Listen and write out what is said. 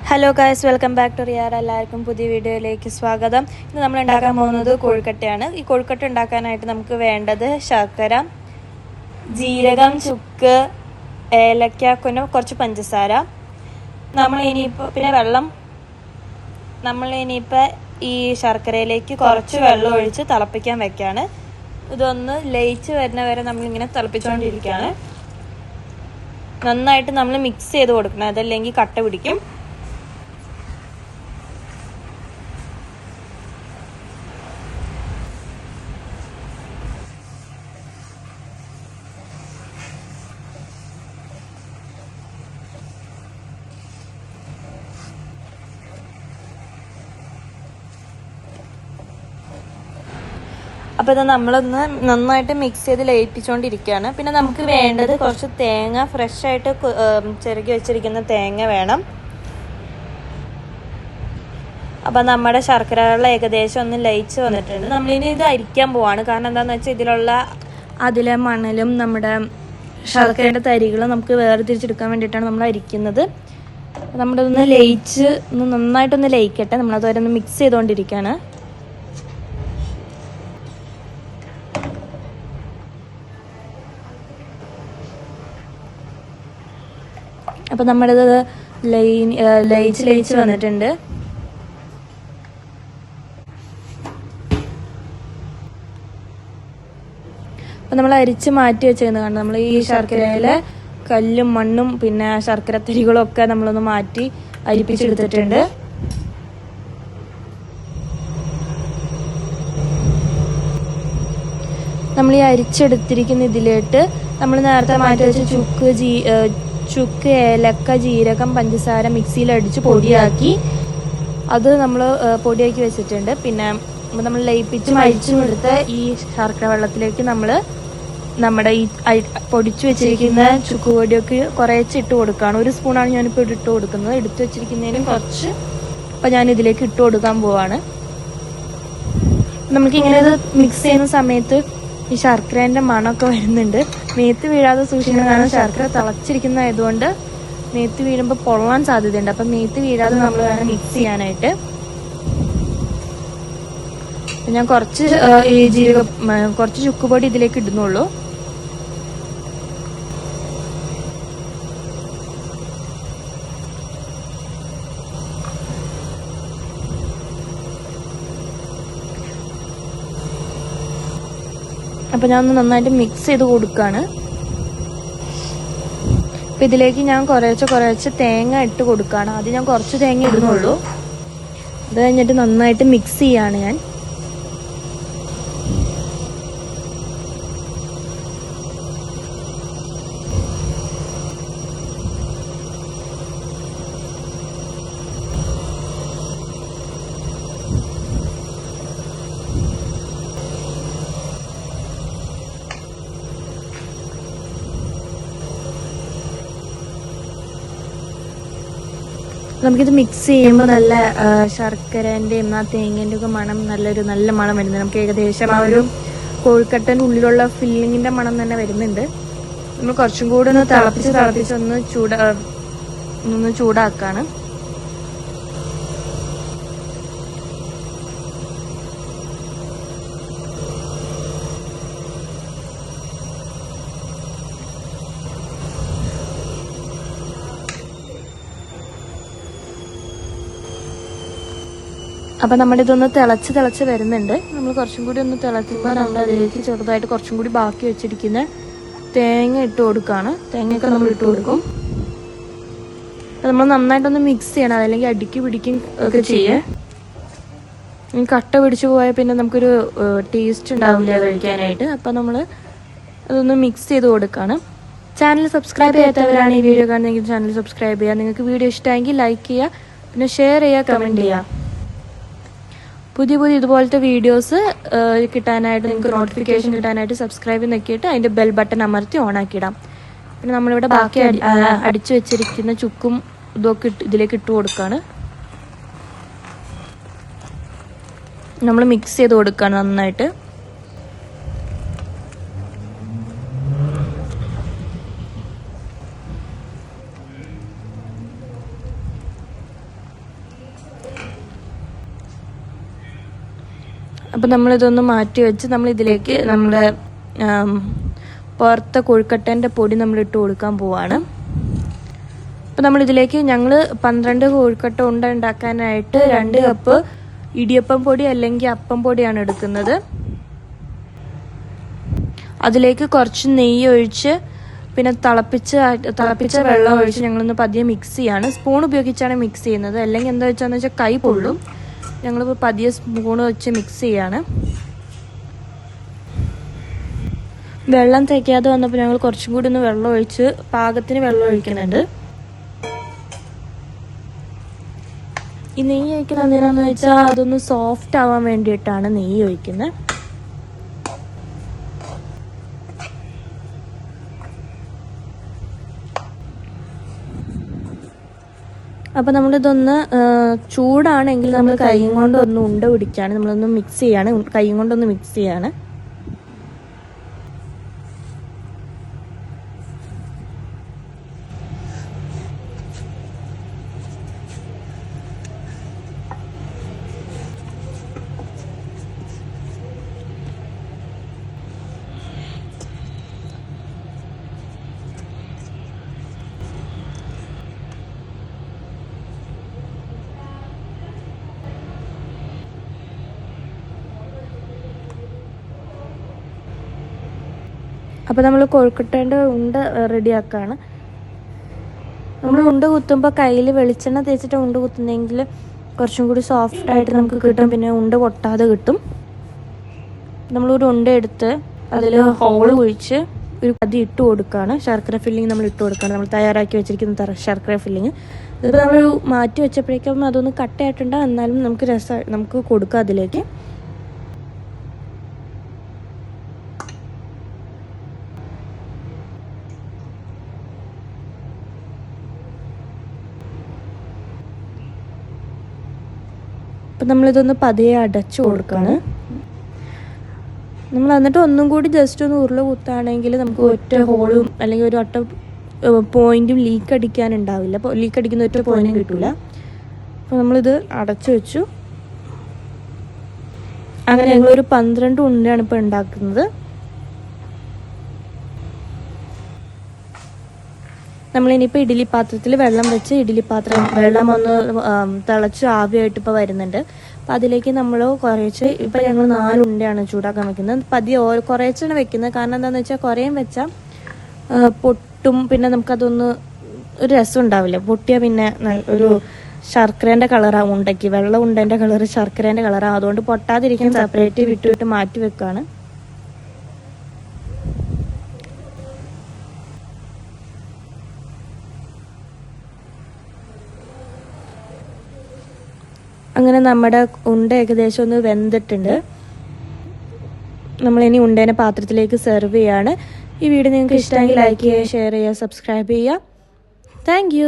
Hello guys, welcome back to റിയാർ. എല്ലാവർക്കും പുതിയ വീഡിയോയിലേക്ക് സ്വാഗതം. ഇന്ന് നമ്മൾ ഉണ്ടാക്കാൻ പോകുന്നത് കൊഴുക്കട്ടയാണ്. ഈ കൊഴുക്കട്ട ഉണ്ടാക്കാനായിട്ട് നമുക്ക് വേണ്ടത് ശർക്കര, ജീരകം, ചുക്ക്, ഏലക്ക, കുറച്ച് പഞ്ചസാര. പിന്നെ വെള്ളം. നമ്മളിനിയിപ്പോൾ ഈ ശർക്കരയിലേക്ക് കുറച്ച് വെള്ളം ഒഴിച്ച് തിളപ്പിക്കാൻ വെക്കുകയാണ്. ഇതൊന്ന് ലയിച്ച് വരുന്ന വരെ നമ്മളിങ്ങനെ തിളപ്പിച്ചുകൊണ്ടിരിക്കുകയാണ്. നന്നായിട്ട് നമ്മൾ മിക്സ് ചെയ്ത് കൊടുക്കണം, അതല്ലെങ്കിൽ കട്ട പിടിക്കും. അപ്പോൾ ഇത് നമ്മളൊന്ന് നന്നായിട്ട് മിക്സ് ചെയ്ത് ലയിപ്പിച്ചുകൊണ്ടിരിക്കുകയാണ്. പിന്നെ നമുക്ക് വേണ്ടത് കുറച്ച് തേങ്ങ, ഫ്രഷായിട്ട് ചിരകി വെച്ചിരിക്കുന്ന തേങ്ങ വേണം. അപ്പം നമ്മുടെ ശർക്കര വെള്ളം ഏകദേശം ഒന്ന് ലയിച്ച് വന്നിട്ടുണ്ട്. നമ്മളിനി ഇത് അരിക്കാൻ പോവാണ്. കാരണം എന്താണെന്ന് വെച്ചാൽ അതിലെ മണലും നമ്മുടെ ശർക്കരയുടെ തരികളും നമുക്ക് വേർതിരിച്ചെടുക്കാൻ വേണ്ടിയിട്ടാണ് നമ്മൾ അരിക്കുന്നത്. നമ്മുടെ നന്നായിട്ടൊന്ന് ലയിക്കട്ടെ. നമ്മളതുവരെ ഒന്ന് മിക്സ് ചെയ്തുകൊണ്ടിരിക്കുകയാണ്. അപ്പം നമ്മളിത് ലയിച്ച് വന്നിട്ടുണ്ട്. അപ്പം നമ്മൾ അരിച്ച് മാറ്റി വെച്ചേക്കുന്നത് കാരണം നമ്മൾ ഈ ശർക്കരയിലെ കല്ലും മണ്ണും പിന്നെ ശർക്കരത്തരികളും ഒക്കെ നമ്മളൊന്ന് മാറ്റി അരിപ്പിച്ചെടുത്തിട്ടുണ്ട്. നമ്മൾ ഈ അരിച്ചെടുത്തിരിക്കുന്ന ഇതിലേക്ക് നമ്മൾ നേരത്തെ മാറ്റി വെച്ച ചുക്ക്, ഏലക്ക, ജീരകം, പഞ്ചസാര മിക്സിയിലടിച്ച് പൊടിയാക്കി അത് നമ്മൾ പൊടിയാക്കി വെച്ചിട്ടുണ്ട്. പിന്നെ നമ്മൾ ലയിപ്പിച്ച് അരിച്ചും എടുത്ത ഈ ശർക്കര വെള്ളത്തിലേക്ക് നമ്മുടെ ഈ പൊടിച്ചു വെച്ചിരിക്കുന്ന ചുക്ക് പൊടിയൊക്കെ കുറേച്ച് ഇട്ട് കൊടുക്കുകയാണ്. 1 സ്പൂണാണ് ഞാനിപ്പോൾ ഇട്ട് കൊടുക്കുന്നത്. എടുത്തു വെച്ചിരിക്കുന്നതിനും കുറച്ച് ഇപ്പം ഞാൻ ഇതിലേക്ക് ഇട്ട് കൊടുക്കാൻ പോവാണ്. നമുക്കിങ്ങനെ ഇത് മിക്സ് ചെയ്യുന്ന സമയത്ത് ഈ ശർക്കരേൻ്റെ മണമൊക്കെ വരുന്നുണ്ട്. മേത്ത് വീഴാതെ സൂക്ഷിക്കണം. കാരണം ശർക്കര തിളച്ചിരിക്കുന്നതായതുകൊണ്ട് മേത്ത് വീഴുമ്പോൾ പൊള്ളാൻ സാധ്യതയുണ്ട്. അപ്പം മേത്ത് വീഴാതെ നമ്മൾ വേണം മിക്സ് ചെയ്യാനായിട്ട്. ഞാൻ കുറച്ച് ചുക്കുപൊടി ഇതിലേക്ക് ഇടുന്നുള്ളൂ. അപ്പം ഞാൻ ഒന്ന് നന്നായിട്ട് മിക്സ് ചെയ്ത് കൊടുക്കുകയാണ്. അപ്പം ഇതിലേക്ക് ഞാൻ കുറേശ്ശെ തേങ്ങ ഇട്ട് കൊടുക്കുകയാണ്. ആദ്യം ഞാൻ കുറച്ച് തേങ്ങ ഇടുന്നുള്ളൂ. അത് കഴിഞ്ഞിട്ട് നന്നായിട്ട് മിക്സ് ചെയ്യാണ് ഞാൻ. നമുക്കിത് മിക്സ് ചെയ്യുമ്പോൾ നല്ല ശർക്കരേൻ്റെയും ആ തേങ്ങേൻ്റെ ഒക്കെ മണം നല്ല മണം വരുന്നുണ്ട്. നമുക്ക് ഏകദേശം ആ ഒരു കൊഴുക്കട്ടൻ്റെ ഉള്ളിലുള്ള ഫില്ലിങ്ങിൻ്റെ മണം തന്നെ വരുന്നുണ്ട്. നമ്മൾ കുറച്ചും കൂടി ഒന്ന് തിളപ്പിച്ച് ഒന്ന് ചൂടാക്കാണ്. അപ്പം നമ്മുടെ ഇതൊന്ന് തിളച്ച് വരുന്നുണ്ട്. നമ്മൾ കുറച്ചും കൂടി ഒന്ന് തിളക്കുമ്പോൾ നമ്മൾ അതിലേക്ക് ചെറുതായിട്ട് കുറച്ചും കൂടി ബാക്കി വെച്ചിരിക്കുന്ന തേങ്ങ ഇട്ട് കൊടുക്കുകയാണ്. തേങ്ങയൊക്കെ നമ്മൾ ഇട്ട് കൊടുക്കും. നമ്മൾ നന്നായിട്ടൊന്ന് മിക്സ് ചെയ്യണം, അതല്ലെങ്കിൽ അടുക്കി പിടിക്കും ഒക്കെ ചെയ്യേ. കട്ട പിടിച്ചു പോയാൽ പിന്നെ നമുക്കൊരു ടേസ്റ്റ് ഉണ്ടാവില്ല കഴിക്കാനായിട്ട്. അപ്പം നമ്മൾ അതൊന്ന് മിക്സ് ചെയ്ത് കൊടുക്കുകയാണ്. ചാനൽ സബ്സ്ക്രൈബ് ചെയ്യാത്തവരാണ് ഈ വീഡിയോ കാണുന്നതെങ്കിൽ ചാനൽ സബ്സ്ക്രൈബ് ചെയ്യുക. നിങ്ങൾക്ക് വീഡിയോ ഇഷ്ടമെങ്കിൽ ലൈക്ക് ചെയ്യുക, പിന്നെ ഷെയർ ചെയ്യുക, കമൻറ്റ് ചെയ്യുക. പുതിയ ഇതുപോലത്തെ വീഡിയോസ് കിട്ടാനായിട്ട് നിങ്ങൾക്ക് നോട്ടിഫിക്കേഷൻ കിട്ടാനായിട്ട് സബ്സ്ക്രൈബ് നോക്കിയിട്ട് അതിൻ്റെ ബെൽ ബട്ടൺ അമർത്തി ഓണാക്കിയിടാം. പിന്നെ നമ്മളിവിടെ ബാക്കി അടിച്ചു വെച്ചിരിക്കുന്ന ചുക്കും ഇതൊക്കെ ഇതിലേക്ക് ഇട്ട് കൊടുക്കുകയാണ്. നമ്മൾ മിക്സ് ചെയ്ത് കൊടുക്കുകയാണ് നന്നായിട്ട്. അപ്പോൾ നമ്മളിതൊന്ന് മാറ്റി വെച്ച് നമ്മളിതിലേക്ക് നമ്മുടെ പുറത്തെ കൊഴുക്കട്ടേൻ്റെ പൊടി നമ്മൾ ഇട്ട് കൊടുക്കാൻ പോവാണ്. അപ്പോൾ നമ്മളിതിലേക്ക് ഞങ്ങൾ 12 കൊഴുക്കട്ട ഉണ്ടാക്കാനായിട്ട് 2 കപ്പ് ഇടിയപ്പം പൊടി അല്ലെങ്കിൽ അപ്പം പൊടിയാണ് എടുക്കുന്നത്. അതിലേക്ക് കുറച്ച് നെയ്യ് ഒഴിച്ച് പിന്നെ തിളപ്പിച്ച വെള്ളം ഒഴിച്ച് ഞങ്ങളൊന്ന് പതിയെ മിക്സ് ചെയ്യാണ്. സ്പൂൺ ഉപയോഗിച്ചാണ് മിക്സ് ചെയ്യുന്നത്, അല്ലെങ്കിൽ എന്താ വെച്ചാന്ന് വെച്ചാൽ കൈ പൊള്ളും. ഞങ്ങളിപ്പോൾ പതിയെ സ്പൂൺ വെച്ച് മിക്സ് ചെയ്യാണ്. വെള്ളം തേക്കാതെ വന്നപ്പോൾ ഞങ്ങൾ കുറച്ചും കൂടി ഒന്ന് വെള്ളം ഒഴിച്ച് പാകത്തിന് വെള്ളം ഒഴിക്കുന്നുണ്ട്. ഈ നെയ്യ് ഒഴിക്കുന്നത് എന്തിനാന്ന് വെച്ചാൽ അതൊന്ന് സോഫ്റ്റ് ആവാൻ വേണ്ടിയിട്ടാണ് നെയ്യ് ഒഴിക്കുന്നത്. അപ്പോൾ നമ്മളിതൊന്ന് ചൂടാണെങ്കിൽ നമ്മൾ കൈ കൊണ്ട് ഒന്ന് ഉണ്ട പിടിക്കുകയാണ്, നമ്മളൊന്ന് മിക്സ് ചെയ്യാണ്, കൈ കൊണ്ടൊന്ന് മിക്സ് ചെയ്യാണ്. അപ്പോൾ നമ്മൾ കൊഴുക്കട്ടേൻ്റെ ഉണ്ട റെഡിയാക്കുകയാണ്. നമ്മൾ ഉണ്ട കുത്തുമ്പോൾ കയ്യിൽ വെളിച്ചെണ്ണ തേച്ചിട്ട് ഉണ്ട കുത്തുന്നെങ്കിൽ കുറച്ചും കൂടി സോഫ്റ്റായിട്ട് നമുക്ക് കിട്ടും, പിന്നെ ഉണ്ട പൊട്ടാതെ കിട്ടും. നമ്മളൊരു ഉണ്ട എടുത്ത് അതിൽ ഹോൾ കുഴിച്ച് ഒരു പതി ഇട്ട് കൊടുക്കുകയാണ്. ശർക്കര ഫില്ലിങ് നമ്മൾ ഇട്ട് കൊടുക്കുകയാണ്, നമ്മൾ തയ്യാറാക്കി വെച്ചിരിക്കുന്ന ശർക്കര ഫില്ലിങ്. ഇതിപ്പോൾ നമ്മൾ മാറ്റി വെച്ചപ്പോഴേക്കും അതൊന്ന് കട്ടയായിട്ടുണ്ട്, എന്നാലും നമുക്ക് കൊടുക്കാം അതിലേക്ക്. അപ്പം നമ്മളിതൊന്ന് പതിയെ അടച്ചു കൊടുക്കുകയാണ്. നമ്മൾ എന്നിട്ട് ഒന്നും കൂടി ജസ്റ്റ് ഒന്ന് ഉരുള കുത്താണെങ്കിൽ നമുക്ക് ഒറ്റ ഹോളും അല്ലെങ്കിൽ ഒരു ഒറ്റ പോയിന്റും ലീക്ക് അടിക്കാനുണ്ടാവില്ല. അപ്പോൾ ലീക്ക് അടിക്കുന്ന ഒറ്റ പോയിന്റും കിട്ടില്ല. അപ്പോൾ നമ്മളിത് അടച്ചു വെച്ചു. അങ്ങനെ ഞങ്ങളൊരു 12 ഉണ്ടയാണ് ഇപ്പോൾ ഉണ്ടാക്കുന്നത്. നമ്മളിനിപ്പോൾ ഇഡ്ഡലി പാത്രത്തിൽ വെള്ളം വെച്ച് വെള്ളം ഒന്ന് തിളച്ച് ആവിയായിട്ട് ഇപ്പോൾ വരുന്നുണ്ട്. അപ്പം അതിലേക്ക് നമ്മൾ കുറേശ്ശെ, ഇപ്പം ഞങ്ങൾ 4 ഉണ്ടയാണ് ചൂടാക്കാൻ വെക്കുന്നത്. പതിയെ കുറേശ്ശാണ് വെക്കുന്നത്. കാരണം എന്താണെന്ന് വെച്ചാൽ കുറേയും വെച്ചാൽ പൊട്ടും, പിന്നെ നമുക്കതൊന്ന് ഒരു രസം ഉണ്ടാവില്ല. പൊട്ടിയാൽ പിന്നെ ഒരു ശർക്കരേൻ്റെ കളറാണ് ഉണ്ടയ്ക്ക്, വെള്ളം ഉണ്ടേൻ്റെ കളറ് ശർക്കരേൻ്റെ കളറാണ്. അതുകൊണ്ട് പൊട്ടാതിരിക്കാൻ സെപ്പറേറ്റ് വിട്ട് മാറ്റി വെക്കുകയാണ്. അങ്ങനെ നമ്മുടെ ഉണ്ട ഏകദേശം ഒന്ന് വെന്തിട്ടുണ്ട്. നമ്മളിനി ഉണ്ടേനെ പാത്രത്തിലേക്ക് സെർവ് ചെയ്യാണ്. ഈ വീഡിയോ നിങ്ങൾക്ക് ഇഷ്ടമെങ്കിൽ ലൈക്ക് ചെയ്യുക, ഷെയർ ചെയ്യുക, സബ്സ്ക്രൈബ് ചെയ്യുക. Thank you.